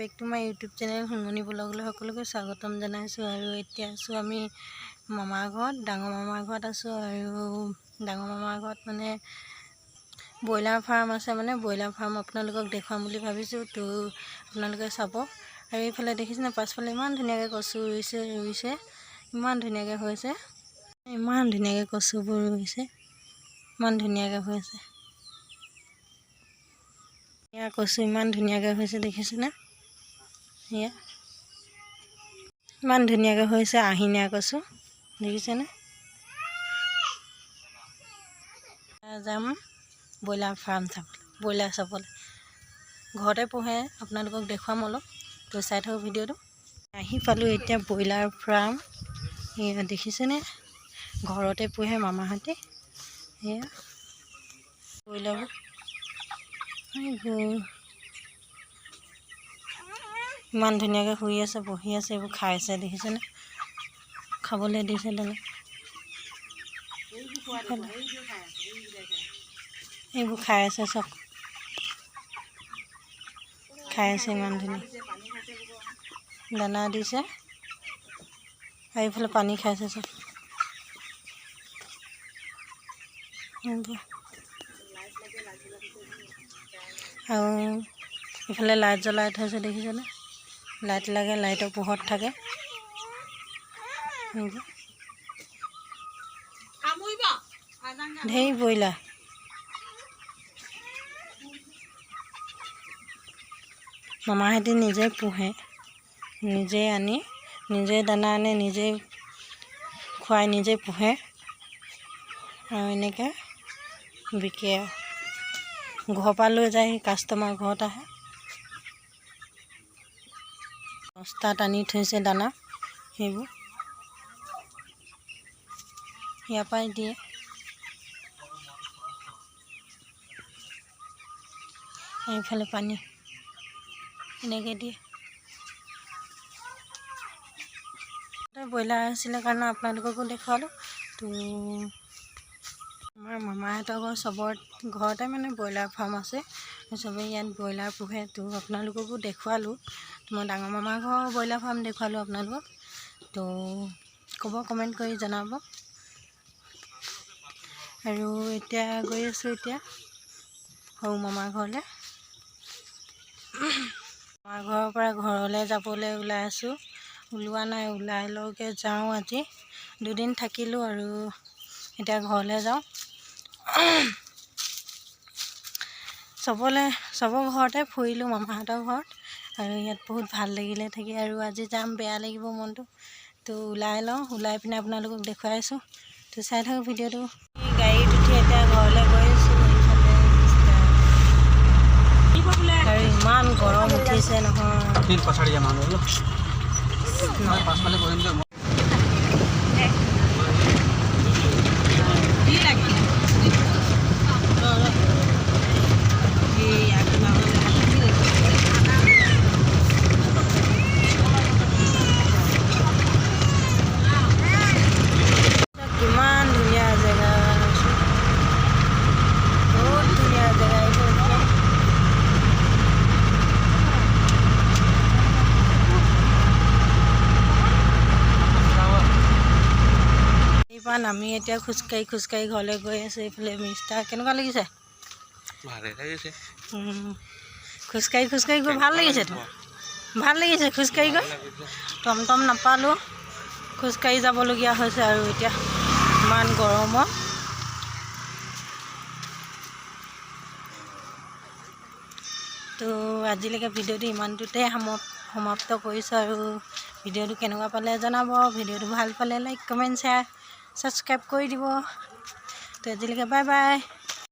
Back to my YouTube channel Hunmoni ব্লগলৈ সকলোকে স্বাগতম জনাইছোঁ। আৰু এতিয়া আছোঁ আমি মামাৰ ঘৰত, ডাঙৰ মামাৰ ঘৰত আছোঁ। আৰু ডাঙৰ মামাৰ ঘৰত মানে ব্ৰইলাৰ ফাৰ্ম আছে, মানে ব্ৰইলাৰ ফাৰ্ম আপোনালোকক দেখুৱাম বুলি ভাবিছোঁ। তো আপোনালোকে চাব। আৰু এইফালে দেখিছেনে, পাছফালে ইমান ধুনীয়াকৈ কচু ৰুইছে, ইমান ধুনীয়াকৈ হৈছে, ইমান ধুনীয়াকৈ কচুবোৰ ৰুইছে, ইমান ধুনীয়াকৈ হৈছে। এয়া কচু ইমান ধুনীয়াকৈ হৈছে, দেখিছেনে? এয়া ইমান ধুনীয়াকৈ হৈছে আহিনীয়া কচু, দেখিছেনে? যাম ব্ৰইলাৰ ফাৰ্ম চাবলৈ, ব্ৰইলাৰ চাবলৈ। ঘৰতে পোহে, আপোনালোকক দেখুৱাম অলপ, তো চাই থাকক ভিডিঅ'টো। আহি পালোঁ এতিয়া ব্ৰইলাৰ ফাৰ্ম। এয়া দেখিছেনে, ঘৰতে পোহে মামাহঁতে। এয়া ব্ৰইলাৰবোৰ ইমান ধুনীয়াকৈ শুই আছে, বহি আছে, এইবোৰ খাইছে, দেখিছেনে? খাবলৈ দিছে দানা, এইবোৰ খাই আছে, চব খাই আছে, ইমান ধুনীয়া দানা দিছে। আৰু এইফালে পানী খাইছে চব। আৰু ইফালে লাইট জ্বলাই থৈছে, দেখিছেনে? লাইট লাগে, লাইটৰ পোহৰত থাকে। ঢেৰ ব্ৰইলাৰ। মামাহঁতে নিজে পোহে, নিজে আনি, নিজে দানা আনে, নিজে খুৱাই, নিজে পোহে। আৰু এনেকৈ বিকে, ঘৰৰ পৰা লৈ যায়, কাষ্টমাৰ ঘৰত আহে। বস্তাত আনি থৈছে দানা, সেইবোৰ ইয়াৰ পৰাই দিয়ে। এইফালে পানী এনেকৈ দিয়ে। ব্ৰইলাৰ আছিলে কাৰণে আপোনালোককো দেখুৱালোঁ। তো আমাৰ মামাহঁতৰ ঘৰ চবৰ ঘৰতে মানে ব্ৰইলাৰ ফাৰ্ম আছে, চবেই ইয়াত ব্ৰইলাৰ পোহে। তো আপোনালোককো দেখুৱালোঁ। মই ডাঙৰ মামাৰ ঘৰৰ ব্ৰইলাৰ ফাৰ্ম দেখুৱালোঁ আপোনালোকক। তো ক'ব, কমেণ্ট কৰি জনাব। আৰু এতিয়া গৈ আছোঁ সৰু মামাৰ ঘৰলৈ। মামাৰ ঘৰৰ পৰা ঘৰলৈ যাবলৈ ওলাই আছোঁ, ওলোৱা নাই, ওলাই লৈকে যাওঁ। আজি দুদিন থাকিলোঁ আৰু এতিয়া ঘৰলৈ যাওঁ। চবৰ ঘৰতে ফুৰিলোঁ, মামাহঁতৰ ঘৰত। আৰু ইয়াত বহুত ভাল লাগিলে থাকি। আৰু আজি যাম, বেয়া লাগিব মনটো। তো ওলাই লওঁ, ওলাই পিনে আপোনালোকক দেখুৱাই আছোঁ। তো চাই থাকক ভিডিঅ'টো। গাড়ীত উঠি এতিয়া ঘৰলৈ গৈ আছোঁ। আৰু ইমান গৰম উঠিছে নহয়। কিমান ধুনীয়া জেগা, বহুত ধুনীয়া জেগা এইবোৰ। আমি এতিয়া খোজকাঢ়ি ঘৰলৈ গৈ আছোঁ। এইফালে মিষ্টা কেনেকুৱা লাগিছে? ভালে লাগিছে। খোজকাঢ়ি গৈ ভাল লাগিছে। ভাল লাগিছে খোজকাঢ়ি গৈ। টমটম নাপালোঁ, খোজকাঢ়ি যাবলগীয়া হৈছে। আৰু এতিয়া ইমান গৰমত তো আজিলৈকে ভিডিঅ'টো ইমানটোতে সমাপ্ত কৰিছোঁ। আৰু ভিডিঅ'টো কেনেকুৱা পালে জনাব। ভিডিঅ'টো ভাল পালে লাইক, কমেণ্ট, শ্বেয়াৰ, ছাবস্ক্ৰাইব কৰি দিব। তো আজিলৈকে বাই বাই।